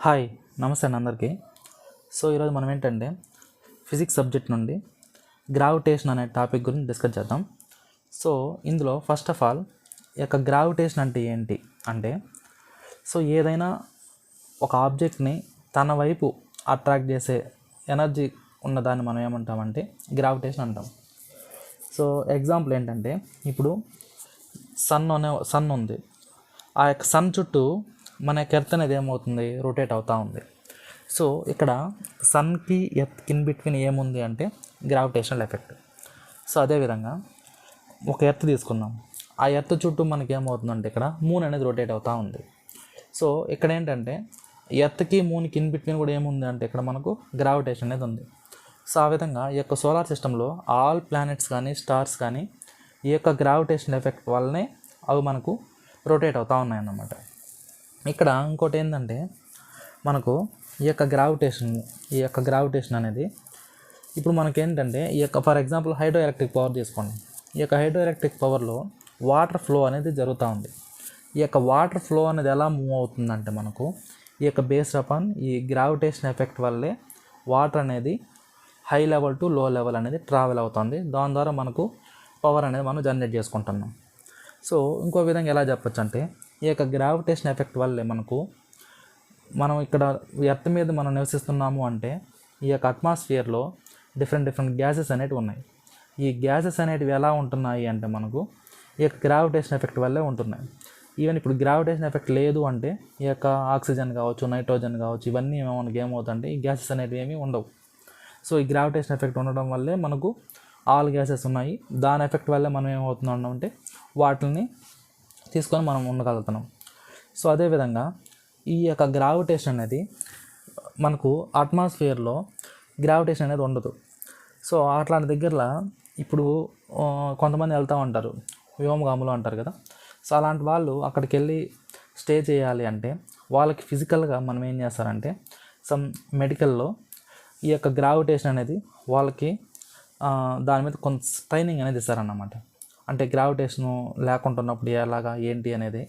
Hi నమస్తే అండి అందరికీ. ఈరోజు మనం ఏంటంటే ఫిజిక్స్ సబ్జెక్ట్ నుండి గ్రావిటేషన్ అనే టాపిక్ గురించి డిస్కస్ చేద్దాం. ఇందులో ఫస్ట్ ఆఫ్ ఆల్ ఈ యొక్క గ్రావిటేషన్ అంటే ఏంటి అంటే ఏదైనా ఒక ఆబ్జెక్ట్ని తన వైపు అట్రాక్ట్ చేసే ఎనర్జీ ఉన్నదాన్ని మనం ఏమంటామంటే గ్రావిటేషన్ అంటాం. ఎగ్జాంపుల్ ఏంటంటే ఇప్పుడు సన్ ఉంది. ఆ యొక్క సన్ చుట్టూ మన యొక్క ఎర్త్ అనేది ఏమవుతుంది, రొటేట్ అవుతూ ఉంది. ఇక్కడ సన్కి ఎర్త్కి ఇన్ బిట్వీన్ ఏముంది అంటే గ్రావిటేషనల్ ఎఫెక్ట్. అదేవిధంగా ఒక ఎర్త్ తీసుకుందాం. ఆ ఎర్త్ చుట్టూ మనకి ఏమవుతుందంటే ఇక్కడ మూన్ అనేది రొటేట్ అవుతూ ఉంది. ఇక్కడ ఏంటంటే ఎర్త్కి మూన్కి ఇన్ బిట్వీన్ కూడా ఏముంది అంటే ఇక్కడ మనకు గ్రావిటేషన్ అనేది ఉంది. ఆ విధంగా ఈ యొక్క సోలార్ సిస్టంలో ఆల్ ప్లానెట్స్ కానీ స్టార్స్ కానీ ఈ యొక్క గ్రావిటేషన్ ఎఫెక్ట్ వల్లనే అవి మనకు రొటేట్ అవుతూ ఉన్నాయన్నమాట. ఇక్కడ ఇంకోటి ఏంటంటే మనకు ఈ యొక్క గ్రావిటేషన్ అనేది ఇప్పుడు మనకేంటంటే ఈ యొక్క for example hydro electric power తీసుకోండి. ఈ యొక్క హైడ్రో ఎలక్ట్రిక్ పవర్లో వాటర్ ఫ్లో అనేది జరుగుతూ ఉంది. ఈ యొక్క వాటర్ ఫ్లో అనేది ఎలా మూవ్ అవుతుందంటే మనకు ఈ యొక్క బేస్డ్ అపాన్ ఈ గ్రావిటేషన్ ఎఫెక్ట్ వల్లే వాటర్ అనేది హై లెవెల్ టు లో లెవెల్ అనేది ట్రావెల్ అవుతుంది. దాని ద్వారా మనకు పవర్ అనేది మనం జనరేట్ చేసుకుంటున్నాం. ఇంకో విధంగా ఎలా చెప్పచ్చు అంటే ఈ యొక్క గ్రావిటేషన్ ఎఫెక్ట్ వల్లే మనం ఇక్కడ ఎర్త్ మీద మనం నివసిస్తున్నాము అంటే ఈ యొక్క అట్మాస్ఫియర్లో డిఫరెంట్ గ్యాసెస్ అనేవి ఉన్నాయి. ఈ గ్యాసెస్ అనేటివి ఎలా ఉంటున్నాయి అంటే మనకు ఈ యొక్క గ్రావిటేషన్ ఎఫెక్ట్ వల్లే ఉంటున్నాయి. ఈవెన్ ఇప్పుడు గ్రావిటేషన్ ఎఫెక్ట్ లేదు అంటే ఈ యొక్క ఆక్సిజన్ కావచ్చు, నైట్రోజన్ కావచ్చు, ఇవన్నీ మనకి ఏమవుతుందంటే ఈ గ్యాసెస్ అనేవి ఏమీ ఉండవు. ఈ గ్రావిటేషన్ ఎఫెక్ట్ ఉండడం వల్లే మనకు ఆల్ గ్యాసెస్ ఉన్నాయి. దాని ఎఫెక్ట్ వల్లే మనం ఏమవుతున్నాం అంటే వాటిని తీసుకొని మనం ఉండగలుగుతున్నాం. అదేవిధంగా ఈ యొక్క గ్రావిటేషన్ అనేది మనకు అట్మాస్ఫియర్లో గ్రావిటేషన్ అనేది ఉండదు. అట్లాంటి దగ్గరలో ఇప్పుడు కొంతమంది వెళ్తూ ఉంటారు, వ్యోమగాములు అంటారు కదా. అలాంటి వాళ్ళు అక్కడికి వెళ్ళి స్టే చేయాలి అంటే వాళ్ళకి ఫిజికల్గా మనం ఏం చేస్తారంటే సమ్ మెడికల్లో ఈ యొక్క గ్రావిటేషన్ అనేది వాళ్ళకి దాని మీద కొంత ట్రైనింగ్ అనేది ఇస్తారన్నమాట. అంటే గ్రావిటేషను లేకుంటున్నప్పుడు ఎలాగా ఏంటి అనేది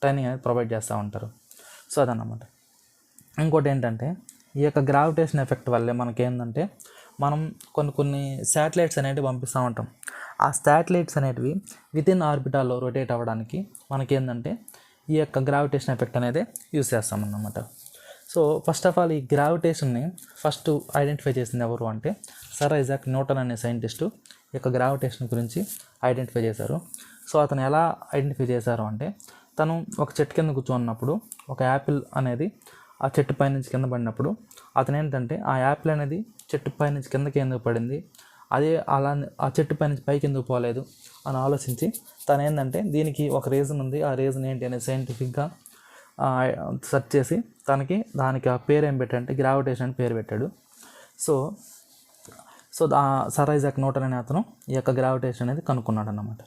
ట్రైనింగ్ అనేది ప్రొవైడ్ చేస్తూ ఉంటారు. అదన్నమాట. ఇంకోటి ఏంటంటే ఈ యొక్క గ్రావిటేషన్ ఎఫెక్ట్ వల్లే మనకేంటంటే మనం కొన్ని శాటిలైట్స్ అనేవి పంపిస్తూ ఉంటాం. ఆ శాటిలైట్స్ అనేటివి వితిన్ ఆర్బిటాల్లో రొటేట్ అవ్వడానికి మనకేంటంటే ఈ యొక్క గ్రావిటేషన్ ఎఫెక్ట్ అనేది యూజ్ చేస్తామన్నమాట. ఫస్ట్ ఆఫ్ ఆల్ ఈ గ్రావిటేషన్ని ఫస్ట్ ఐడెంటిఫై చేసింది ఎవరు అంటే సర్ ఐజాక్ న్యూటన్ అనే సైంటిస్టు ఈ యొక్క గ్రావిటేషన్ గురించి ఐడెంటిఫై చేశారు. అతను ఎలా ఐడెంటిఫై చేశారు అంటే తను ఒక చెట్టు కింద కూర్చున్నప్పుడు ఒక యాపిల్ అనేది ఆ చెట్టు పైనుంచి కింద పడినప్పుడు అతను ఏంటంటే ఆ యాపిల్ అనేది చెట్టు పైనుంచి కిందకి ఎందుకు పడింది, అదే అలా ఆ చెట్టు పైనుంచి పైకి ఎందుకు పోలేదు అని ఆలోచించి తను ఏంటంటే దీనికి ఒక రీజన్ ఉంది, ఆ రీజన్ ఏంటి అనేది సైంటిఫిక్గా సెర్చ్ చేసి దానికి ఆ పేరు ఏం పెట్టాడంటే గ్రావిటేషన్ అని పేరు పెట్టాడు. సర్ ఐజాక్ న్యూటన్ అనే అతను ఈ యొక్క గ్రావిటేషన్ అనేది కనుక్కున్నాడు అన్నమాట.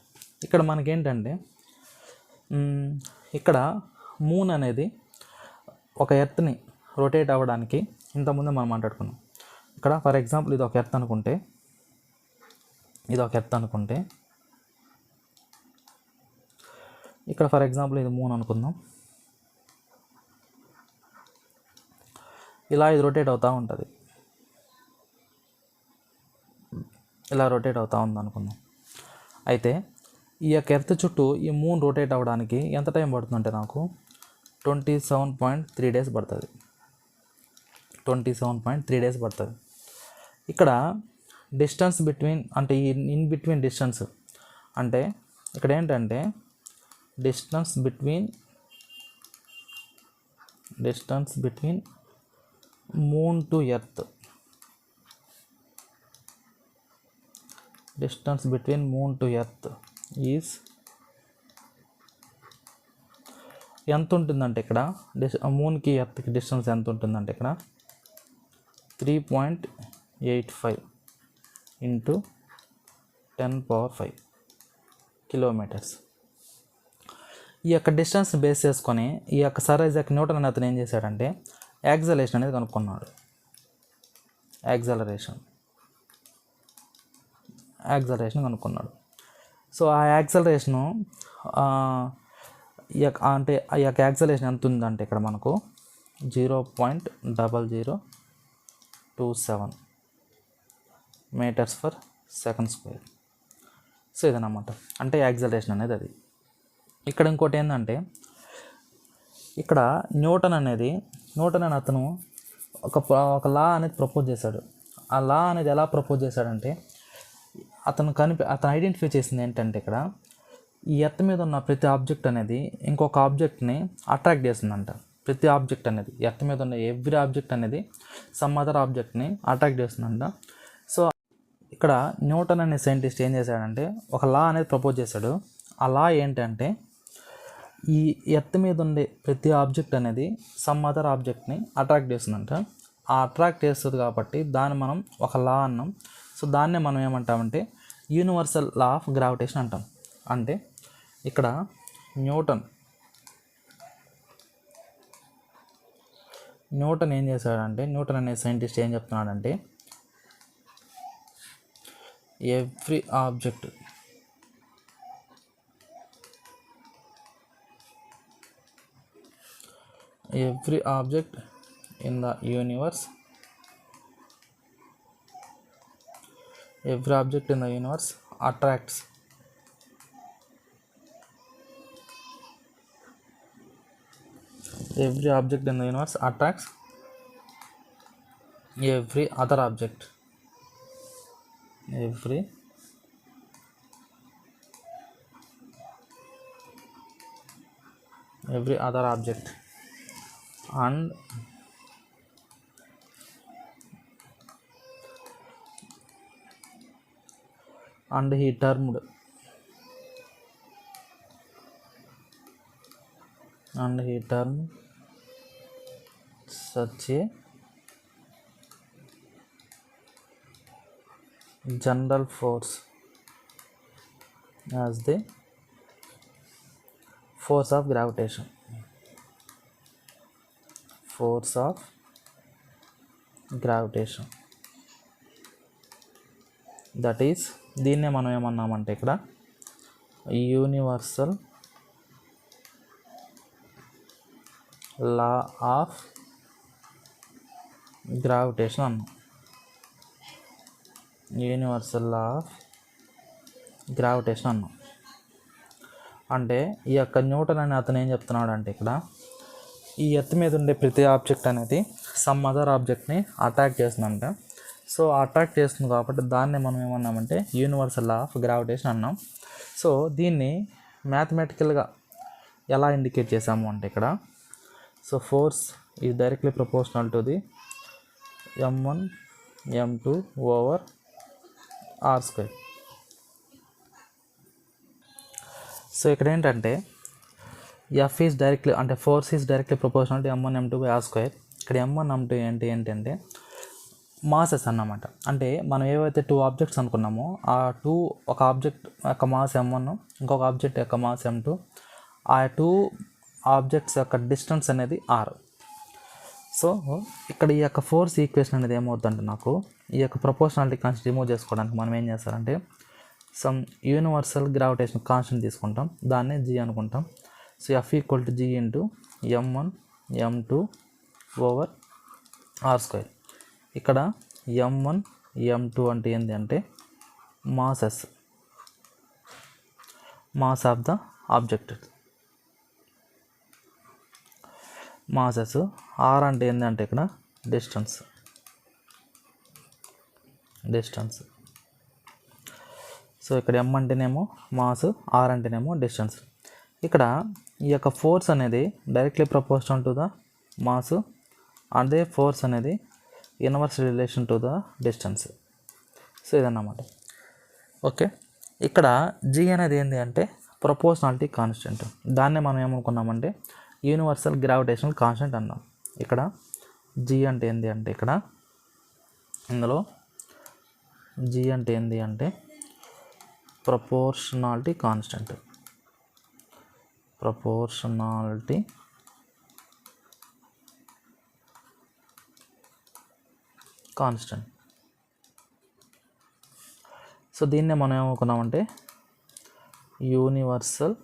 ఇక్కడ మనకేంటంటే ఇక్కడ మూన్ అనేది ఒక ఎర్త్ని రొటేట్ అవ్వడానికి ఇంతకుముందే మనం మాట్లాడుకున్నాం. ఇక్కడ ఫర్ ఎగ్జాంపుల్ ఇది ఒక ఎర్త్ అనుకుంటే ఇక్కడ ఫర్ ఎగ్జాంపుల్ ఇది మూన్ అనుకుందాం. ఇలా ఇది రొటేట్ అవుతూ ఉంటుంది. ఇలా రొటేట్ అవుతూ ఉంది అనుకుందాం. అయితే ఈ యొక్క ఎర్త్ చుట్టూ ఈ మూన్ రొటేట్ అవ్వడానికి ఎంత టైం పడుతుందంటే నాకు 27.3 డేస్ పడుతుంది. 27.3 డేస్ పడుతుంది. ఇక్కడ డిస్టెన్స్ బిట్వీన్ అంటే ఈ ఇన్ బిట్వీన్ డిస్టెన్స్ అంటే ఇక్కడ ఏంటంటే distance between moon to earth is ఎంత ఉంటుందంటే ఇక్కడ మూన్కి ఎర్త్కి డిస్టెన్స్ ఎంత ఉంటుందంటే ఇక్కడ 3.85 × 10⁵ కిలోమీటర్స్. ఈ యొక్క డిస్టెన్స్ బేస్ చేసుకొని ఈ యొక్క సర్ ఐజాక్ న్యూటన్ అనే అతను ఏం చేశాడంటే యాక్సలరేషన్ అనేది కనుక్కున్నాడు. యాక్సలరేషన్ కనుక్కున్నాడు. ఆ యాక్సలరేషను ఈ యొక్క యాక్సలేషన్ ఎంత ఉందంటే ఇక్కడ మనకు 0.0027 meters per second square. So ఇదన్నమాట, అంటే యాక్సలరేషన్ అనేది అది. ఇక్కడ ఇంకోటి ఏంటంటే, ఇక్కడ న్యూటన్ అని అతను ఒక లా అనేది ప్రపోజ్ చేశాడు. ఆ లా అనేది ఎలా ప్రపోజ్ చేశాడంటే, అతను ఐడెంటిఫై చేసింది ఏంటంటే, ఇక్కడ ఈ ఎర్త్ మీద ఉన్న ప్రతి ఆబ్జెక్ట్ అనేది ఇంకొక ఆబ్జెక్ట్ని అట్రాక్ట్ చేస్తుందంట. ప్రతి ఆబ్జెక్ట్ అనేది, ఎర్త్ మీద ఉన్న ఎవ్రీ ఆబ్జెక్ట్ అనేది సమ్ అదర్ ఆబ్జెక్ట్ని అట్రాక్ట్ చేస్తుందంట. సో ఇక్కడ న్యూటన్ అనే సైంటిస్ట్ ఏం చేశాడంటే, ఒక లా అనేది ప్రపోజ్ చేశాడు. ఆ లా ఏంటంటే, ఈ ఎర్త్ మీద ఉండే ప్రతి ఆబ్జెక్ట్ అనేది సమ్ అదర్ ఆబ్జెక్ట్ని అట్రాక్ట్ చేస్తుందంట. ఆ అట్రాక్ట్ చేస్తుంది కాబట్టి దాన్ని మనం ఒక లా అన్నాం. సో దాన్నే మనం ఏమంటామంటే యూనివర్సల్ లా ఆఫ్ గ్రావిటేషన్ అంటాం. అంటే ఇక్కడ న్యూటన్ ఏం చేశాడంటే, న్యూటన్ అనే సైంటిస్ట్ ఏం చెప్తున్నాడంటే, every object in the universe attracts every other object. and he termed such a general force as the force of gravitation. That is, దీన్నే మనం ఏమన్నామంటే ఇక్కడ యూనివర్సల్ లా ఆఫ్ గ్రావిటేషన్ అన్నాం. అంటే ఈ యొక్క న్యూటన్ అని అతను ఏం చెప్తున్నాడు అంటే, ఇక్కడ ఈ ఎర్త్ మీద ఉండే ప్రతి ఆబ్జెక్ట్ అనేది సమ్ అదర్ ఆబ్జెక్ట్ని అట్రాక్ట్ చేస్తుందంట. సో అట్రాక్ట్ చేస్తుంది కాబట్టి దాన్ని మనం ఏమన్నామంటే యూనివర్సల్ లా ఆఫ్ గ్రావిటేషన్ అన్నాం. సో దీన్ని మ్యాథమెటికల్గా ఎలా ఇండికేట్ చేసాము అంటే, ఇక్కడ so force is directly proportional to the m1 m2 over r². So ఇక్కడ ఏంటంటే F ఈజ్ డైరెక్ట్లీ, అంటే force is directly proportional to m1 m2 r². ఇక్కడ m1 m2 ఏంటంటే మాసెస్ అన్నమాట. అంటే మనం ఏవైతే 2 ఆబ్జెక్ట్స్ అనుకున్నామో ఆ ఒక ఆబ్జెక్ట్ యొక్క మాస్ m1, ఇంకొక ఆబ్జెక్ట్ యొక్క మాస్ m2, ఆ 2 ఆబ్జెక్ట్స్ యొక్క డిస్టెన్స్ అనేది r. సో ఇక్కడ ఈ యొక్క ఫోర్స్ ఈక్వేషన్ అనేది ఏమవుతుందంటే, నాకు ఈ యొక్క ప్రపోర్షనాలిటీ కాన్స్టెంట్ రిమూవ్ చేసుకోవడానికి మనం ఏం చేస్తారంటే సమ్ యూనివర్సల్ గ్రావిటేషన్ కాన్స్టెంట్ తీసుకుంటాం, దాన్నే g అనుకుంటాం. So F equal to g into m1 m2 over r². ఇక్కడ m1 m2 అంటే ఏంటి అంటే mass of the object. Masses. r అంటే ఏంటంటే ఇక్కడ డిస్టెన్స్. సో ఇక్కడ m అంటేనేమో మాస్, r అంటేనేమో డిస్టెన్స్. ఇక్కడ ఈ యొక్క ఫోర్స్ అనేది directly proportional to the mass, అదే ఫోర్స్ అనేది inverse relation to the distance. So ఇదన్నమాట. ఓకే, ఇక్కడ g అనేది ఏంటి అంటే ప్రపోర్షనాలిటీ కాన్స్టెంట్. దాన్నే మనం ఏమనుకున్నామంటే యూనివర్సల్ గ్రావిటేషనల్ కాన్స్టెంట్ అన్నాం. ఇక్కడ g అంటే ఏంటి అంటే, ఇక్కడ ఇందులో g అంటే ఏంటి అంటే ప్రపోర్షనాలిటీ కాన్స్టెంట్. సో దీన్నే మనం ఏమనుకున్నామంటే యూనివర్సల్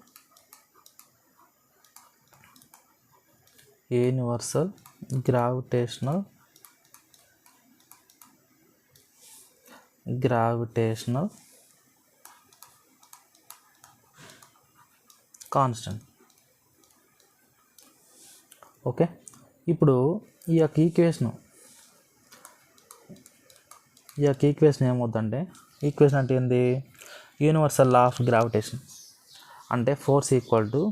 గ్రావిటేషనల్ కాన్స్టెంట్. ఓకే, ఇప్పుడు ఈ యొక్క ఈక్వేషన్ ఏమవుతుందంటే, ఈక్వేషన్ అంటే ఏంది? యూనివర్సల్ లా ఆఫ్ గ్రావిటేషన్ అంటే force equal to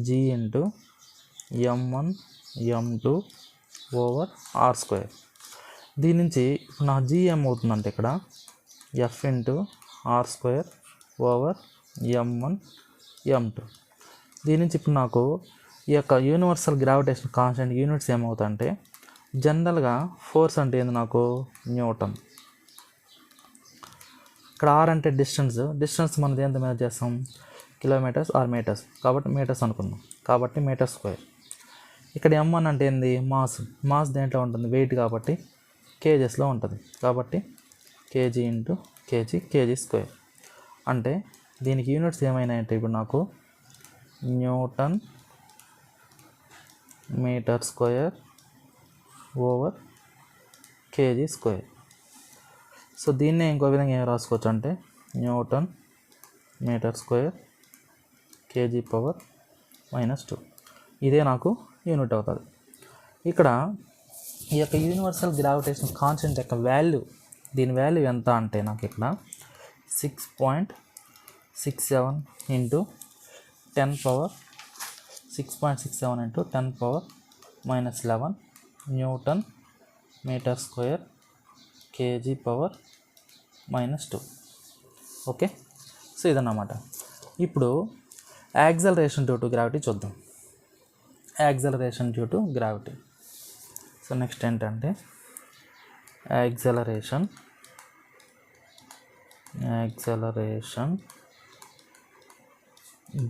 G into m1 m2 over r². దీని నుంచి ఇప్పుడు నా G ఏమవుతుందంటే ఇక్కడ F into r² over m1 m2. దీని నుంచి ఇప్పుడు నాకు ఈ యొక్క యూనివర్సల్ గ్రావిటేషన్ కాన్స్టెంట్ యూనిట్స్ ఏమవుతాయంటే, జనరల్గా ఫోర్స్ అంటే ఏంది నాకు న్యూటన్. ఇక్కడ ఆర్ అంటే డిస్టెన్స్ మనం దేంతో మెజర్ చేస్తాం? కిలోమీటర్స్ ఆర్ మీటర్స్, కాబట్టి మీటర్స్ అనుకుందాం, కాబట్టి మీటర్². ఇక్కడ m1 అంటే ఏంది? మాస్ దేంట్లో ఉంటుంది? వెయిట్, కాబట్టి కేజెస్లో ఉంటుంది, కాబట్టి కేజీ ఇంటూ కేజీ². అంటే దీనికి యూనిట్స్ ఏమైనాయంటే ఇప్పుడు నాకు న్యూటన్ మీటర్² ఓవర్ కేజీ². సో దీన్నే ఇంకో విధంగా ఏం రాసుకోవచ్చు అంటే న్యూటన్ మీటర్² kg⁻². ఇదే నాకు యూనిట్ అవుతుంది. ఇక్కడ ఈ యొక్క యూనివర్సల్ గ్రావిటేషన్ కాన్స్టెంట్ యొక్క దీని వాల్యూ ఎంత అంటే నాకు ఇక్కడ 6.67 into 10⁻11 newton metre kg⁻². Okay, so ఇదన్నమాట. ఇప్పుడు యాక్సలరేషన్ డ్యూ టు గ్రావిటీ చూద్దాం. Acceleration due to gravity. So next ఏంటంటే acceleration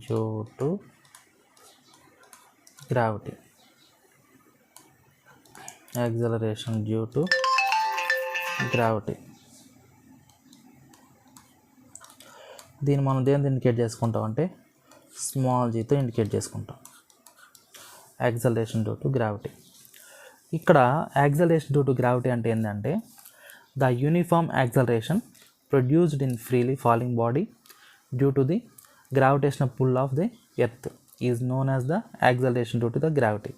due to gravity. Acceleration due to gravity దీన్ని మనం దేని ఇండికేట్ చేసుకుంటాం అంటే స్మాల్ జీతో ఇండికేట్ చేసుకుంటాం. Acceleration due to gravity. ఇక్కడ యాక్సలరేషన్ డ్యూ టు గ్రావిటీ అంటే ఏంటంటే the uniform acceleration produced in freely falling body due to the gravitational pull of the earth is known as the acceleration due to the gravity.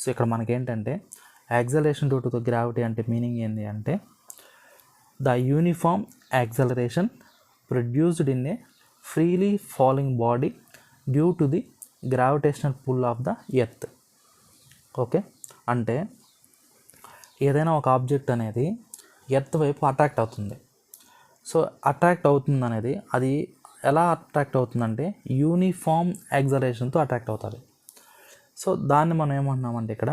So ఇక్కడ మనకేంటంటే acceleration due to the gravity అంటే meaning ఏంటి అంటే the uniform acceleration produced in a freely falling body due to the gravitational pull of the earth. Okay, అంటే ఏదైనా ఒక object అనేది earth వైపు అట్రాక్ట్ అవుతుంది. సో అట్రాక్ట్ అవుతుంది అనేది అది ఎలా అట్రాక్ట్ అవుతుందంటే యూనిఫామ్ యాక్సలరేషన్తో అట్రాక్ట్ అవుతుంది. సో దాన్ని మనం ఏమంటున్నామంటే ఇక్కడ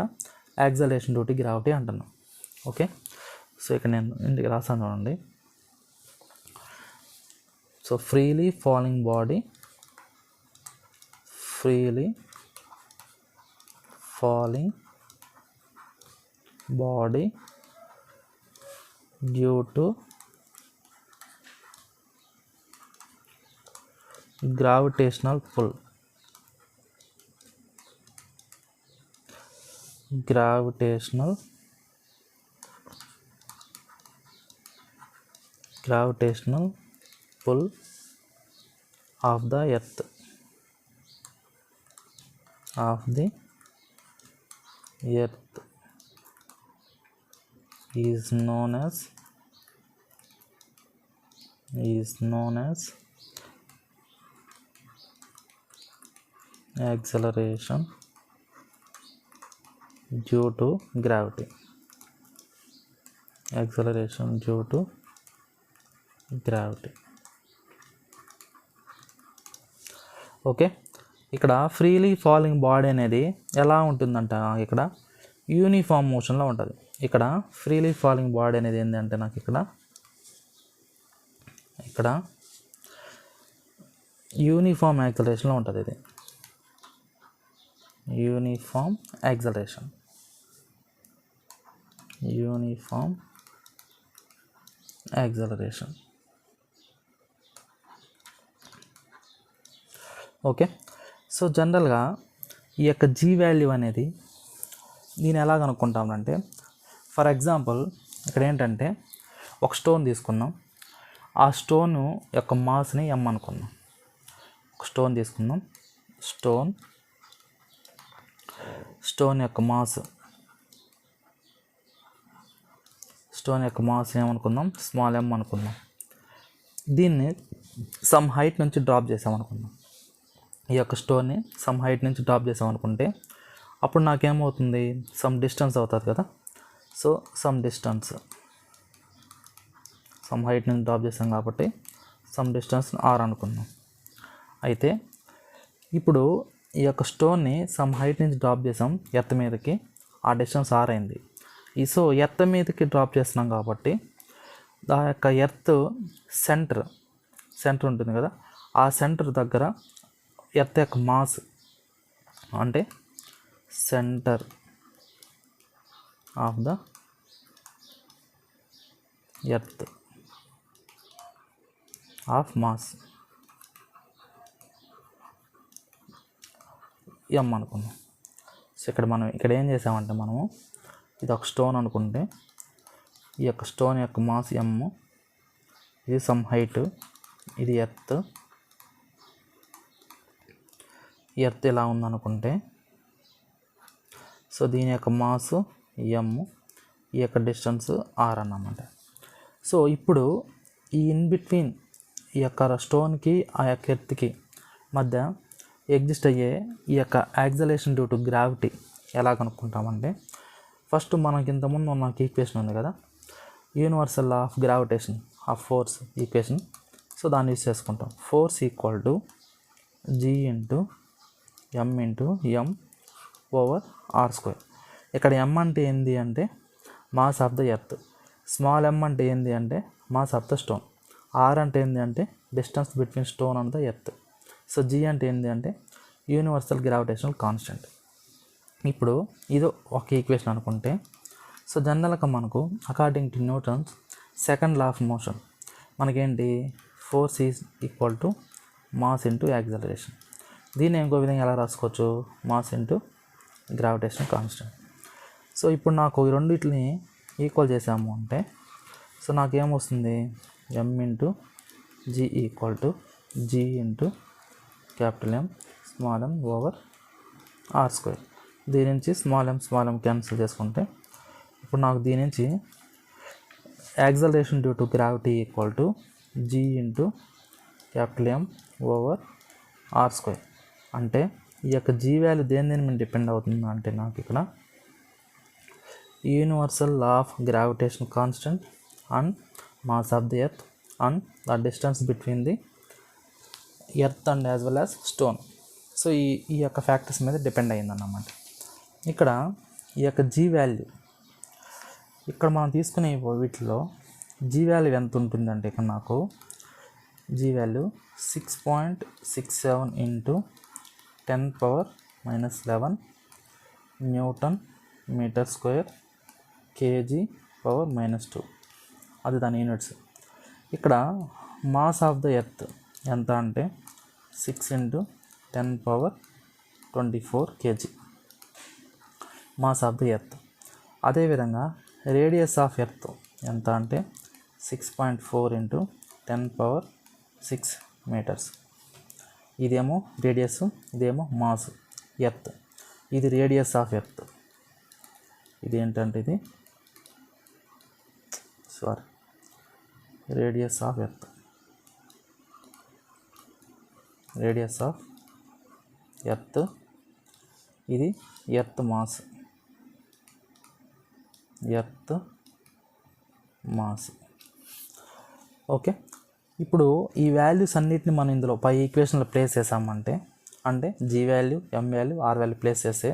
యాక్సలరేషన్ డ్యూ టు గ్రావిటీ అంటున్నాం. ఓకే, సో ఇక్కడ నేను ఇంటికి రాసాను చూడండి. So freely falling body due to gravitational pull. gravitational pull of the earth is known as acceleration due to gravity. Okay, ఇక్కడ ఫ్రీలీ ఫాలింగ్ బాడీ అనేది ఎలా ఉంటుందంట ఇక్కడ యూనిఫామ్ మోషన్లో ఉంటుంది. ఇక్కడ ఫ్రీలీ ఫాలింగ్ బాడీ అనేది ఏంటంటే నాకు ఇక్కడ యూనిఫామ్ యాక్సలరేషన్లో ఉంటుంది. ఇది యూనిఫామ్ యాక్సలరేషన్. ఓకే, సో జనరల్గా ఈ యొక్క జీ వాల్యూ అనేది దీన్ని ఎలా కనుక్కుంటామంటే, ఫర్ ఎగ్జాంపుల్ ఇక్కడ ఏంటంటే ఒక స్టోన్ తీసుకున్నాం, ఆ స్టోన్ యొక్క మాస్ని ఎమ్ అనుకున్నాం. ఒక స్టోన్ తీసుకున్నాం, స్టోన్ యొక్క మాస్ ఏమనుకుందాం, స్మాల్ ఎమ్ అనుకుందాం. దీన్ని సమ్ హైట్ నుంచి డ్రాప్ చేసామనుకుందాం. ఈ యొక్క స్టోన్ని సమ్ హైట్ నుంచి డ్రాప్ చేసామనుకుంటే అప్పుడు నాకేమవుతుంది, సమ్ డిస్టెన్స్ అవుతుంది కదా. సో సమ్ హైట్ నుంచి డ్రాప్ చేసాం కాబట్టి సమ్ డిస్టెన్స్ ఆర్ అనుకుందాం. అయితే ఇప్పుడు ఈ యొక్క స్టోన్ని సమ్ హైట్ నుంచి డ్రాప్ చేసాం ఎర్త్ మీదకి, ఆ డిస్టెన్స్ ఆర్ అయింది. సో ఎర్త్ మీదకి డ్రాప్ చేస్తున్నాం కాబట్టి ఆ యొక్క ఎర్త్ సెంటర్ ఉంటుంది కదా, ఆ సెంటర్ దగ్గర ఎర్త్ యొక్క మాస్ అంటే centre of the earth of mass M అనుకుందాం. సో ఇక్కడ ఏం చేసామంటే మనము ఇది ఒక స్టోన్ అనుకుంటే ఈ యొక్క స్టోన్ యొక్క మాస్ ఎమ్, ఇది సమ్ హైట్, ఇది ఎర్త్ ఇలా ఉందనుకుంటే సో దీని యొక్క మాస్ ఎమ్, ఈ యొక్క డిస్టెన్స్ ఆర్ అన్నమాట. సో ఇప్పుడు ఈ ఇన్ బిట్వీన్ ఈ యొక్క స్టోన్కి ఆ యొక్క ఎర్త్కి మధ్య ఎగ్జిస్ట్ అయ్యే ఈ యొక్క యాక్సలేషన్ డ్యూ టు గ్రావిటీ ఎలా కనుక్కుంటామంటే, ఫస్ట్ మనకి ఇంతకుముందు నాకు ఈక్వేషన్ ఉంది కదా, universal law of gravitation of force equation. So దాన్ని యూజ్ చేసుకుంటాం. Force equal to G into M over R square. ఇక్కడ ఎమ్ అంటే ఏంది అంటే mass of the earth, small M అంటే ఏంది అంటే mass of the stone, R అంటే ఏంది అంటే distance between stone and the earth. So G అంటే ఏంది అంటే యూనివర్సల్ గ్రావిటేషనల్ కాన్స్టెంట్. ఇప్పుడు ఇది ఒక ఈక్వేషన్ అనుకుంటే, సో జనరల్గా మనకు according to Newton's second law of motion మనకేంటి, force is equal to mass into acceleration. దీన్ని ఇంకో విధంగా ఎలా రాసుకోవచ్చు, mass into gravitational constant. So ఇప్పుడు నాకు ఈ రెండింటిని ఈక్వల్ చేసాము అంటే సో నాకేమొస్తుంది, M into G equal to G into capital M small M over R square. దీని నుంచి స్మాల్ ఎమ్ క్యాన్సిల్ చేసుకుంటే ఇప్పుడు నాకు దీని నుంచి acceleration due to gravity equal to G into capital M over R square. అంటే ఈ యొక్క జీ వాల్యూ దేని మీద డిపెండ్ అవుతుంది అంటే నాకు ఇక్కడ universal law of gravitation constant and mass of the earth and the distance between the earth and as well as stone. So ఈ యొక్క ఫ్యాక్టర్స్ మీద డిపెండ్ అయ్యిందన్నమాట. ఇక్కడ ఈ యొక్క జీ వాల్యూ ఇక్కడ మనం తీసుకునే వీటిలో జీ వాల్యూ ఎంత ఉంటుందంటే ఇక్కడ నాకు G value 6.67 into 10⁻⁻11 newton metre square KG power -2, అది దాని యూనిట్స్. ఇక్కడ మాస్ ఆఫ్ ద ఎర్త్ ఎంత అంటే 6 into 10⁻24 KG mass of the earth. అదేవిధంగా రేడియస్ ఆఫ్ ఎర్త్ ఎంత అంటే 6.4 ఇంటూ 10⁻6 మీటర్స్. ఇదేమో రేడియస్, ఇదేమో మాస్ ఎర్త్. ఇది రేడియస్ ఆఫ్ ఎర్త్, ఇది ఏంటంటే ఇది రేడియస్ ఆఫ్ ఎర్త్, ఇది ఎర్త్ మాస్. ఓకే, ఇప్పుడు ఈ వాల్యూస్ అన్నిటిని మనం ఇందులో పై ఈక్వేషన్లో ప్లేస్ చేసామంటే అంటే G value, M value, R value place చేస్తే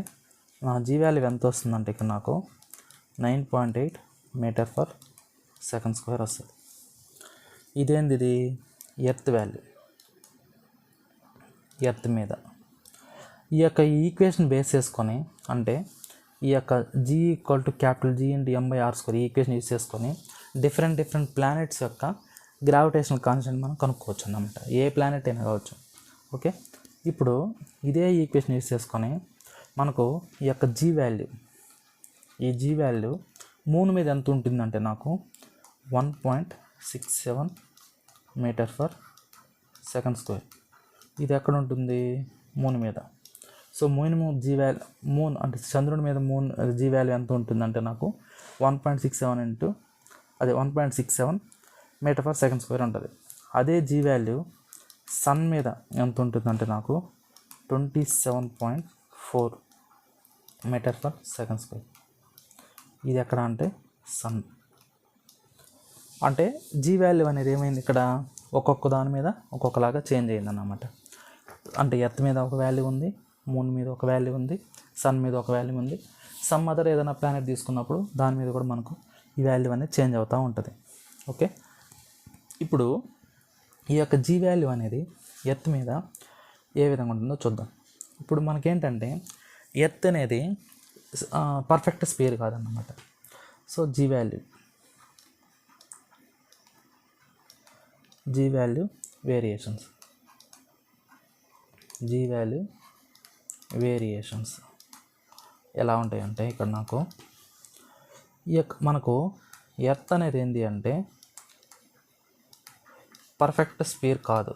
నా జీ వాల్యూ ఎంత వస్తుందంటే ఇక్కడ నాకు 9.8 మీటర్ పర్ సెకండ్ స్క్వేర్ వస్తుంది. ఇదేంది, ఇది ఎర్త్ వాల్యూ, ఎర్త్ మీద. ఈ యొక్క ఈక్వేషన్ బేస్ చేసుకొని అంటే ఈ యొక్క G equal to capital G into M by R square ఈ ఈక్వేషన్ యూజ్ చేసుకొని డిఫరెంట్ ప్లానెట్స్ యొక్క గ్రావిటేషనల్ కాన్స్టెంట్ మనం కనుక్కోవచ్చు అన్నమాట. ఏ ప్లానెట్ అయినా కావచ్చు. ఓకే, ఇప్పుడు ఇదే ఈక్వేషన్ యూజ్ చేసుకొని మనకు ఈ యొక్క జీ వాల్యూ ఈ జీ వాల్యూ మూన్ మీద ఎంత ఉంటుందంటే నాకు 1.67 మీటర్ ఫర్ సెకండ్ స్క్వేర్. ఇది ఎక్కడ ఉంటుంది? మూన్ మీద. సో మూన్ అంటే చంద్రుడి మీద జీ వాల్యూ ఎంత ఉంటుందంటే నాకు 1.67 మీటర్ ఫర్ సెకండ్ స్క్వేర్ ఉంటుంది. అదే జీ వాల్యూ సన్ మీద ఎంత ఉంటుందంటే నాకు 27.4 మీటర్ ఫర్ సెకండ్ స్క్వేర్. ఇది ఎక్కడ అంటే సన్. అంటే జీ వాల్యూ అనేది ఏమైంది ఇక్కడ ఒక్కొక్క దాని మీద ఒక్కొక్కలాగా చేంజ్ అయింది అన్నమాట. అంటే ఎర్త్ మీద ఒక వాల్యూ ఉంది, మూన్ మీద ఒక వాల్యూ ఉంది, సన్ మీద ఒక వాల్యూ ఉంది. సమ్ అదర్ ఏదైనా ప్లానెట్ తీసుకున్నప్పుడు దాని మీద కూడా మనకు ఈ వాల్యూ అనేది చేంజ్ అవుతూ ఉంటుంది. ఓకే, ఇప్పుడు ఈ యొక్క జీ వాల్యూ అనేది ఎర్త్ మీద ఏ విధంగా ఉంటుందో చూద్దాం. ఇప్పుడు మనకేంటంటే ఎర్త్ అనేది పర్ఫెక్ట్ స్పియర్ కాదన్నమాట. సో జీ వాల్యూ వేరియేషన్స్ ఎలా ఉంటాయంటే ఇక్కడ నాకు మనకు ఎర్త్ అనేది ఏంటి అంటే పర్ఫెక్ట్ స్పియర్ కాదు.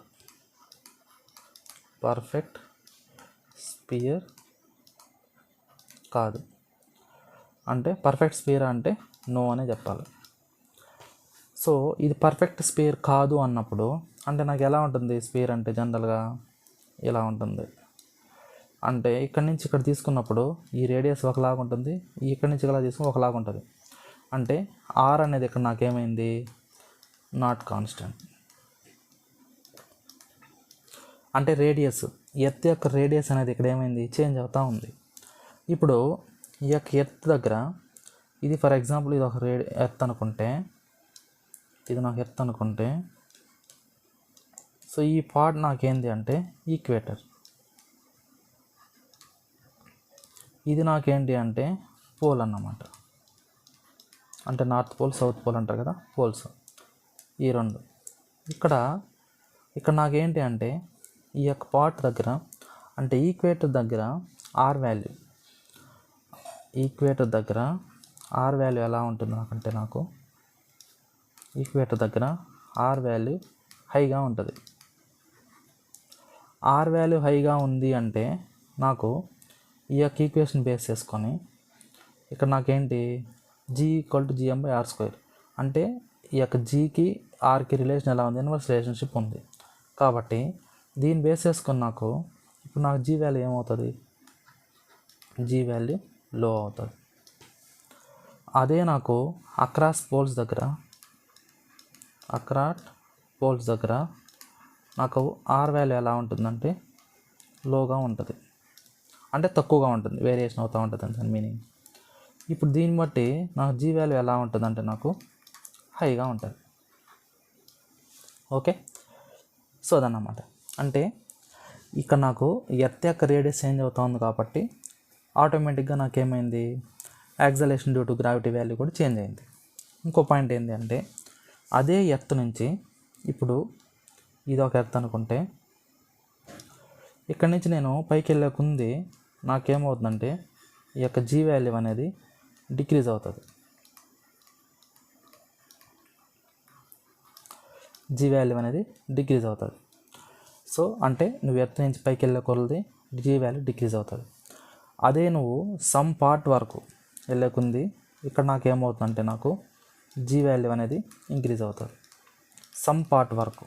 అంటే పర్ఫెక్ట్ స్పియర్ అంటే నో అనే చెప్పాలి. సో ఇది పర్ఫెక్ట్ స్పియర్ కాదు అన్నప్పుడు అంటే నాకు ఎలా ఉంటుంది? స్పియర్ అంటే జనరల్గా ఇలా ఉంటుంది. అంటే ఇక్కడి నుంచి ఇక్కడ తీసుకున్నప్పుడు ఈ రేడియస్ ఒకలాగా ఉంటుంది, ఇక్కడి నుంచి ఇలా తీసుకుని ఒకలాగా ఉంటుంది. అంటే ఆర్ అనేది ఇక్కడ నాకేమైంది? Not constant. అంటే రేడియస్, ఎర్త్ యొక్క రేడియస్ అనేది ఇక్కడ ఏమైంది? చేంజ్ అవుతూ ఉంది. ఇప్పుడు ఈ యొక్క ఎర్త్ దగ్గర ఇది ఫర్ ఎగ్జాంపుల్ ఇది ఒక ఎర్త్ అనుకుంటే, ఇది నాకు ఎర్త్ అనుకుంటే, సో ఈ పార్ట్ నాకేంది అంటే ఈక్వేటర్. ఇది నాకేంటి అంటే పోల్ అన్నమాట. అంటే నార్త్ పోల్, సౌత్ పోల్ అంటారు కదా, పోల్స్ ఈ రెండు. ఇక్కడ నాకేంటి అంటే ఈ యొక్క పార్ట్ దగ్గర అంటే ఈక్వేటర్ దగ్గర ఆర్ వాల్యూ ఎలా ఉంటుంది నాకంటే నాకు ఈక్వేటర్ దగ్గర ఆర్ వాల్యూ హైగా ఉంటుంది. ఆర్ వాల్యూ హైగా ఉంది అంటే నాకు ఈ యొక్క ఈక్వేషన్ బేస్ చేసుకొని ఇక్కడ నాకేంటి G=GM/r². అంటే ఈ యొక్క జీకి ఆర్కి రిలేషన్ ఎలా ఉంది? ఇన్వర్స్ రిలేషన్షిప్ ఉంది. కాబట్టి దీన్ని బేస్ చేసుకొని నాకు ఇప్పుడు నాకు జీ వాల్యూ ఏమవుతుంది? జీ వాల్యూ లో అవుతుంది. అదే నాకు అక్రాస్ పోల్స్ దగ్గర నాకు ఆర్ వాల్యూ ఎలా ఉంటుందంటే లోగా ఉంటుంది. అంటే తక్కువగా ఉంటుంది, వేరియేషన్ అవుతూ ఉంటుంది అని దాని మీనింగ్. ఇప్పుడు దీన్ని బట్టి నాకు జీ వాల్యూ ఎలా ఉంటుందంటే నాకు హైగా ఉంటుంది. ఓకే, సో అదన్నమాట. అంటే ఇక్కడ నాకు ఎర్త్ యొక్క రేడియస్ చేంజ్ అవుతూ ఉంది కాబట్టి ఆటోమేటిక్గా నాకేమైంది? Acceleration due to gravity value కూడా చేంజ్ అయింది. ఇంకో పాయింట్ ఏంటి అంటే అదే ఎర్త్ నుంచి ఇప్పుడు ఇది ఒక ఎర్త్ అనుకుంటే ఇక్కడి నుంచి నేను పైకి వెళ్ళే కొంది నాకేమవుతుందంటే ఈ యొక్క జీ వాల్యూ అనేది డిక్రీజ్ అవుతుంది. సో అంటే నువ్వు ఎర్త్ నుంచి పైకి వెళ్ళే కొలది జీ వాల్యూ డిక్రీజ్ అవుతుంది. అదే నువ్వు సమ్ పార్ట్ వరకు వెళ్ళే కొంది ఇక్కడ నాకేమవుతుందంటే నాకు జీ వాల్యూ అనేది ఇంక్రీజ్ అవుతుంది సమ్ పార్ట్ వరకు.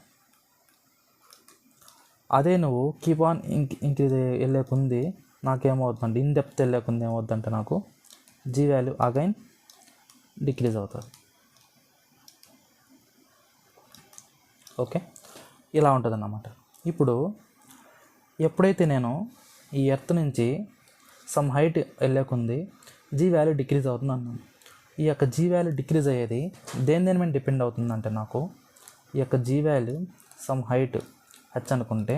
అదే నువ్వు కీప్ ఆన్ ఇంక్రీజ్ వెళ్ళే కొంది నాకేమవుతుందంటే ఇన్ డెప్త్ వెళ్ళే కొంది ఏమవుతుందంటే నాకు జీ వాల్యూ అగైన్ డిక్రీజ్ అవుతుంది. ఓకే, ఇలా ఉంటుంది అన్నమాట. ఇప్పుడు ఎప్పుడైతే నేను ఈ ఎర్త్ నుంచి సమ్ హైట్ వెళ్ళే కొంది జీ వాల్యూ డిక్రీజ్ అవుతుంది అన్నాను. ఈ యొక్క జీ వాల్యూ డిక్రీజ్ అయ్యేది దేని మీద డిపెండ్ అవుతుందంటే నాకు ఈ యొక్క G value some height H అనుకుంటే,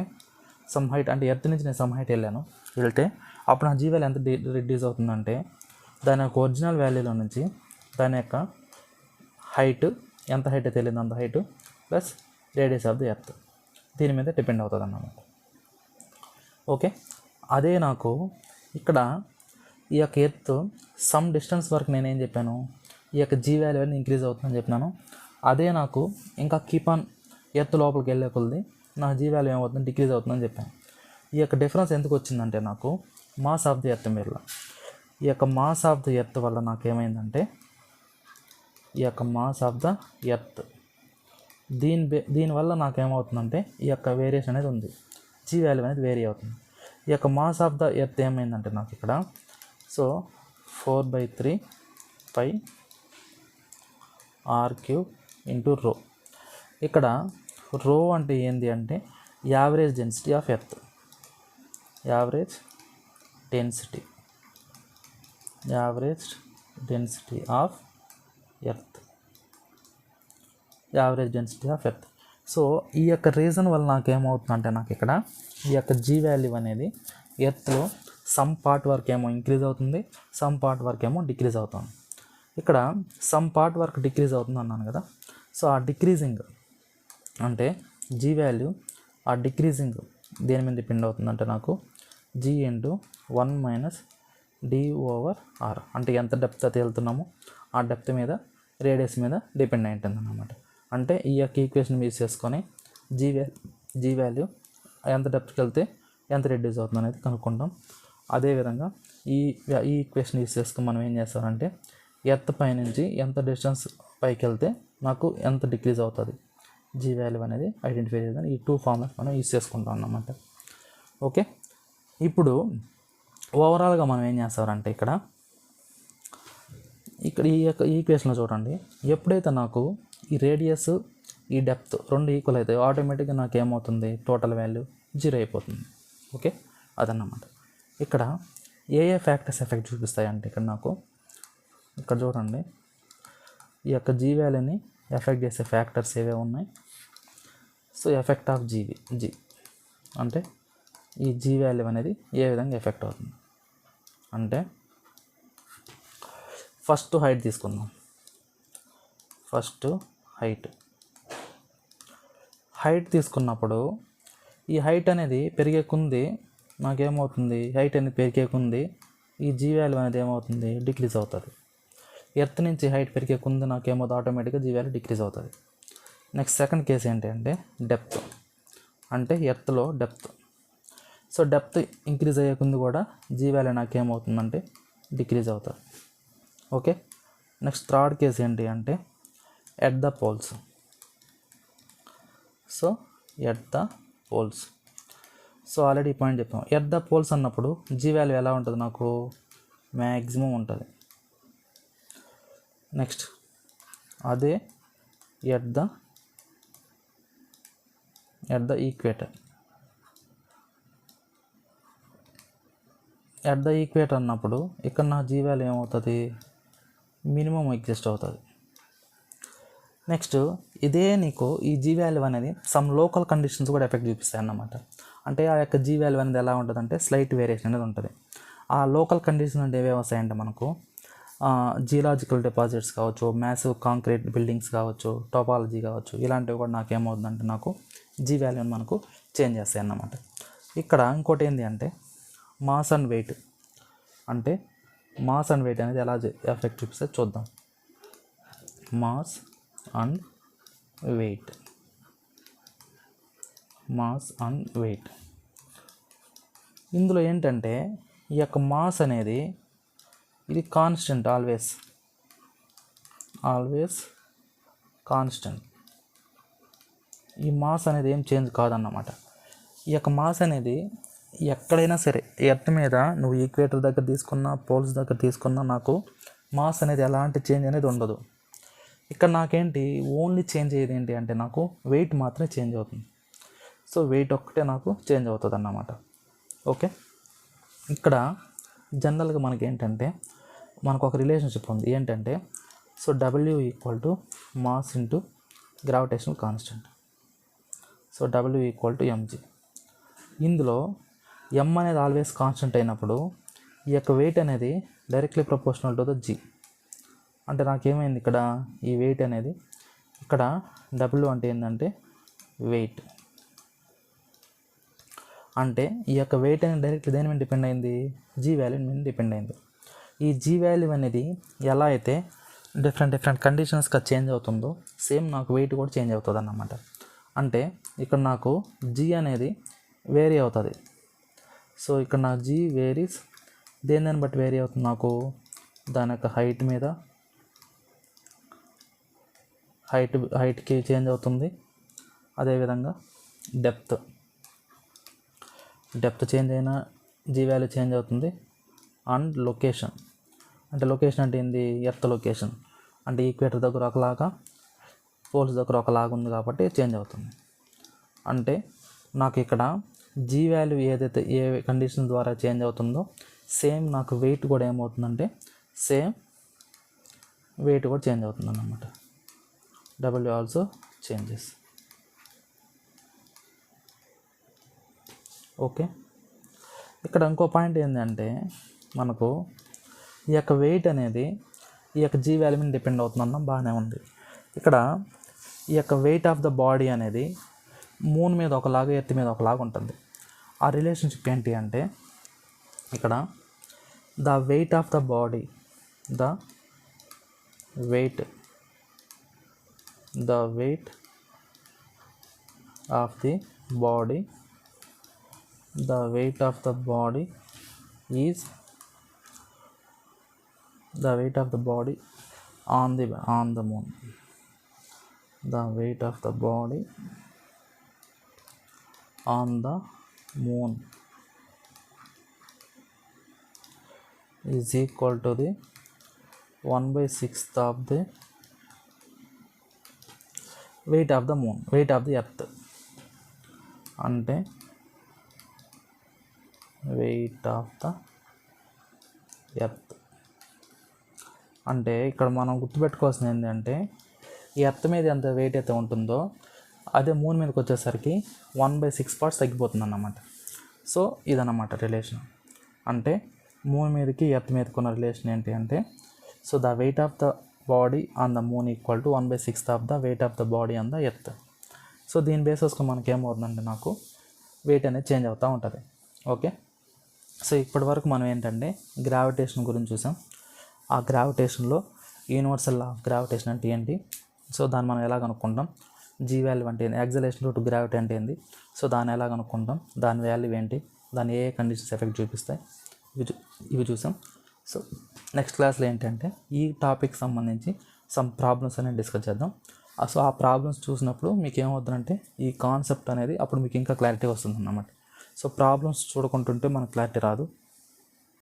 సమ్ హైట్ అంటే ఎర్త్ నుంచి నేను సమ్ హైట్ వెళ్తే అప్పుడు నా జీ వాల్యూ ఎంత రిడ్యూస్ అవుతుందంటే దాని యొక్క ఒరిజినల్ వాల్యూలో నుంచి దాని యొక్క హైట్ ఎంత హైట్ అయితే వెళ్ళింది అంత height plus radius of the earth దీని మీద డిపెండ్ అవుతుంది అన్నమాట. ఓకే, అదే నాకు ఇక్కడ ఈ యొక్క ఎర్త్ సమ్ డిస్టెన్స్ వరకు నేనేం చెప్పాను, ఈ యొక్క జీ వాల్యూ అనేది ఇంక్రీజ్ అవుతుందని చెప్పినాను. అదే నాకు ఇంకా కీప్ ఆన్ ఎర్త్ లోపలికి వెళ్ళే కొద్ది నా జీ వాల్యూ ఏమవుతుంది, డిక్రీజ్ అవుతుందని చెప్పాను. ఈ యొక్క డిఫరెన్స్ ఎందుకు వచ్చిందంటే నాకు మాస్ ఆఫ్ ది ఎర్త్ మీద, ఈ యొక్క మాస్ ఆఫ్ ది ఎర్త్ వల్ల నాకు ఏమైందంటే ఈ యొక్క మాస్ ఆఫ్ ద ఎర్త్ దీనివల్ల నాకు ఏమవుతుందంటే ఈ యొక్క వేరియేషన్ అనేది ఉంది, జీ వాల్యూ అనేది వేరీ అవుతుంది. ఈ యొక్క మాస్ ఆఫ్ ద ఎర్త్ ఏమైందంటే నాకు ఇక్కడ సో 4/3 పై r³ ఇంటూ రో. ఇక్కడ రో అంటే ఏంటి అంటే average density of earth, average density of earth, average density of earth. So ఈ యొక్క రీజన్ వల్ల నాకేమవుతుందంటే నాకు ఇక్కడ ఈ యొక్క జీ వాల్యూ అనేది ఎర్త్లో సమ్ పార్ట్ వరకు ఏమో ఇంక్రీజ్ అవుతుంది, సమ్ పార్ట్ వరకు ఏమో డిక్రీజ్ అవుతుంది. ఇక్కడ సమ్ పార్ట్ వరకు డిక్రీజ్ అవుతుంది అన్నాను కదా. సో ఆ డిక్రీజింగ్ అంటే జీ వాల్యూ ఆ డిక్రీజింగ్ దేని మీద డిపెండ్ అవుతుందంటే నాకు జీ ఇంటూ 1 - d/r అంటే ఎంత డెప్త్ అయితే వెళ్తున్నామో ఆ డెప్త్ మీద రేడియస్ మీద డిపెండ్ అయి ఉంటుంది అన్నమాట. అంటే ఈ యొక్క ఈక్వేషన్ యూజ్ చేసుకొని జీ వాల్యూ ఎంత డెప్త్కి వెళ్తే ఎంత రెడ్యూస్ అవుతుంది అనేది కనుక్కుంటాం. అదేవిధంగా ఈ ఈక్వేషన్ యూజ్ చేసుకొని మనం ఏం చేస్తామంటే ఎర్త్ పై నుంచి ఎంత డిస్టెన్స్ పైకి వెళ్తే నాకు ఎంత డిక్రీజ్ అవుతుంది జీ వాల్యూ అనేది ఐడెంటిఫై చేయడానికి ఈ 2 ఫార్ములాస్ మనం యూజ్ చేసుకుంటాం అన్నమాట. ఓకే, ఇప్పుడు ఓవరాల్గా మనం ఏం చేస్తారంటే ఇక్కడ ఈ యొక్క ఈక్వేషన్లో చూడండి, ఎప్పుడైతే నాకు ఈ రేడియస్ ఈ డెప్త్ రెండు ఈక్వల్ అవుతాయి ఆటోమేటిక్గా నాకు ఏమవుతుంది, టోటల్ వాల్యూ 0 అయిపోతుంది. ఓకే, అదన్నమాట. ఇక్కడ ఏ ఫ్యాక్టర్స్ ఎఫెక్ట్ చూపిస్తాయి అంటే ఇక్కడ చూడండి ఈ యొక్క జీ వాల్యూని ఎఫెక్ట్ చేసే ఫ్యాక్టర్స్ ఏవే ఉన్నాయి. సో ఎఫెక్ట్ ఆఫ్ జీ అంటే ఈ జీ వాల్యూ అనేది ఏ విధంగా ఎఫెక్ట్ అవుతుంది అంటే ఫస్ట్ హైట్ తీసుకుందాం. ఫస్ట్ హైట్ తీసుకున్నప్పుడు ఈ హైట్ అనేది పెరిగే కొంది నాకేమవుతుంది, హైట్ అనేది పెరిగే కొంది ఈ జీ వాల్యూ అనేది ఏమవుతుంది, డిక్రీజ్ అవుతుంది. ఎర్త్ నుంచి హైట్ పెరిగే కొంది నాకేమవుతుంది, ఆటోమేటిక్గా జీ వాల్యూ డిక్రీజ్ అవుతుంది. నెక్స్ట్ సెకండ్ కేసు ఏంటి అంటే డెప్త్, అంటే ఎర్త్లో డెప్త్. సో డెప్త్ ఇంక్రీజ్ అయ్యే కొంది కూడా జీ వాల్యూ నాకేమవుతుందంటే డిక్రీజ్ అవుతుంది. ఓకే, నెక్స్ట్ థర్డ్ కేసు ఏంటి అంటే at the poles. So at the poles, so already ఈ పాయింట్ చెప్పాం. ఎట్ ద పోల్స్ అన్నప్పుడు జీ వాల్యూ ఎలా ఉంటుంది, నాకు మ్యాక్సిమం ఉంటుంది. నెక్స్ట్ అదే at the equator. At the equator అన్నప్పుడు ఇక్కడ నా జీ వాల్యూ ఏమవుతుంది, మినిమం ఎగ్జిస్ట్ అవుతుంది. నెక్స్ట్ ఇదే నీకు ఈ జీ వాల్యూ అనేది సమ్ లోకల్ కండిషన్స్ కూడా ఎఫెక్ట్ చూపిస్తాయి అన్నమాట. అంటే ఆ యొక్క జీ వాల్యూ అనేది ఎలా ఉంటుంది అంటే స్లైట్ వేరియేషన్ అనేది ఉంటుంది. ఆ లోకల్ కండిషన్ అంటే ఏవే వస్తాయంటే మనకు జియలాజికల్ డిపాజిట్స్ కావచ్చు, మ్యాసివ్ కాంక్రీట్ బిల్డింగ్స్ కావచ్చు, టోపాలజీ కావచ్చు, ఇలాంటివి కూడా నాకు ఏమవుతుందంటే నాకు జీ వాల్యూని మనకు చేంజ్ చేస్తాయి అన్నమాట. ఇక్కడ ఇంకోటి ఏంటి అంటే మాస్ అండ్ వెయిట్. అంటే మాస్ అండ్ వెయిట్ అనేది ఎలా ఎఫెక్ట్ చూపిస్తే చూద్దాం. Mass and weight, mass and weight. ఇందులో ఏంటంటే ఈ యొక్క మాస్ అనేది ఇది కాన్స్టెంట్, ఆల్వేస్ కాన్స్టెంట్. ఈ మాస్ అనేది ఏం చేంజ్ కాదన్నమాట. ఈ యొక్క మాస్ అనేది ఎక్కడైనా సరే ఎర్త్ మీద నువ్వు ఈక్వేటర్ దగ్గర తీసుకున్నా, పోల్స్ దగ్గర తీసుకున్నా నాకు మాస్ అనేది ఎలాంటి చేంజ్ అనేది ఉండదు. ఇక్కడ నాకేంటి ఓన్లీ చేంజ్ అయ్యేది ఏంటి అంటే నాకు వెయిట్ మాత్రమే చేంజ్ అవుతుంది. సో వెయిట్ ఒక్కటే నాకు చేంజ్ అవుతుంది అన్నమాట. ఓకే, ఇక్కడ జనరల్గా మనకి ఏంటంటే మనకు ఒక రిలేషన్షిప్ ఉంది ఏంటంటే so W = mass into gravitational constant. So W = mg. ఇందులో m అనేది ఆల్వేస్ కాన్స్టెంట్ అయినప్పుడు ఈ యొక్క వెయిట్ అనేది directly proportional to the g. అంటే నాకేమైంది ఇక్కడ ఈ వెయిట్ అనేది ఇక్కడ W అంటే ఏంటంటే వెయిట్. అంటే ఈ యొక్క వెయిట్ అనేది డైరెక్ట్లీ దేని మీద డిపెండ్ అయింది, జీ వాల్యూ మీద డిపెండ్ అయింది. ఈ జీ వాల్యూ అనేది ఎలా అయితే డిఫరెంట్ కండిషన్స్గా చేంజ్ అవుతుందో సేమ్ నాకు వెయిట్ కూడా చేంజ్ అవుతుంది అన్నమాట. అంటే ఇక్కడ నాకు జీ అనేది వేరీ అవుతుంది. సో ఇక్కడ నా జీ వేరీస్ దేని బట్టి వేరీ అవుతుంది, నాకు దాని యొక్క హైట్కి చేంజ్ అవుతుంది. అదేవిధంగా డెప్త్ చేంజ్ అయినా జీ వాల్యూ చేంజ్ అవుతుంది. అండ్ లొకేషన్ అంటే ఏంది, ఎర్త్ లొకేషన్ అంటే ఈక్వేటర్ దగ్గర ఒకలాగా, పోల్స్ దగ్గర ఒకలాగా ఉంది కాబట్టి చేంజ్ అవుతుంది. అంటే నాకు ఇక్కడ జీ వాల్యూ ఏదైతే ఏ కండిషన్ ద్వారా చేంజ్ అవుతుందో సేమ్ నాకు వెయిట్ కూడా ఏమవుతుందంటే సేమ్ వెయిట్ కూడా చేంజ్ అవుతుంది అన్నమాట. W also changes. ఓకే, ఇక్కడ ఇంకో పాయింట్ ఏంటంటే మనకు ఈ యొక్క వెయిట్ అనేది ఈ యొక్క జీ వాల్యూ మీద డిపెండ్ అవుతుందన్న బాగానే ఉంది. ఇక్కడ ఈ యొక్క వెయిట్ ఆఫ్ ద బాడీ అనేది మూన్ మీద ఒకలాగా, ఎర్త్ మీద ఒకలాగా ఉంటుంది. ఆ రిలేషన్షిప్ ఏంటి అంటే ఇక్కడ the weight of the body the weight of the body is the weight of the body on the moon. The weight of the body on the moon is equal to the 1/6 of the weight of the moon, weight of the earth. అంటే weight of the earth అంటే ఇక్కడ మనం గుర్తుపెట్టుకోవాల్సింది ఏంటంటే ఈ earth మీద ఎంత wait అయితే ఉంటుందో అదే మూన్ మీదకి వచ్చేసరికి 1/6 పార్ట్స్ తగ్గిపోతుంది అన్నమాట. సో ఇదన్నమాట రిలేషన్. అంటే మూన్ మీదకి ఎర్త్ మీదకి ఉన్న రిలేషన్ ఏంటి అంటే so the weight of the body on the moon equal to 1/6 of the weight of the body on the earth. So దీని బేసిస్గా మనకి ఏమవుతుందంటే నాకు వెయిట్ అనేది చేంజ్ అవుతూ ఉంటుంది. ఓకే, సో ఇప్పటి వరకు మనం ఏంటంటే గ్రావిటేషన్ గురించి చూసాం. ఆ గ్రావిటేషన్లో యూనివర్సల్ లా ఆఫ్ గ్రావిటేషన్ అంటే ఏంటి, సో దాన్ని మనం ఎలా కనుక్కుంటాం, జీ వాల్యూ అంటే ఏంటి, యాక్సలరేషన్ టు గ్రావిటీ అంటే ఏంటి, సో దాన్ని ఎలా కనుక్కుంటాం, దాని వాల్యూ ఏంటి, దాని ఏ కండిషన్స్ ఎఫెక్ట్ చూపిస్తాయి, ఇవి చూసాం. సో నెక్స్ట్ క్లాస్లో ఏంటంటే ఈ టాపిక్ సంబంధించి సమ్ ప్రాబ్లమ్స్ అనేది డిస్కస్ చేద్దాం. సో ఆ ప్రాబ్లమ్స్ చూసినప్పుడు మీకు ఏమవుతుందంటే ఈ కాన్సెప్ట్ అనేది అప్పుడు మీకు ఇంకా క్లారిటీ వస్తుంది అన్నమాట. సో ప్రాబ్లమ్స్ చూడకుంటుంటే మనకు క్లారిటీ రాదు.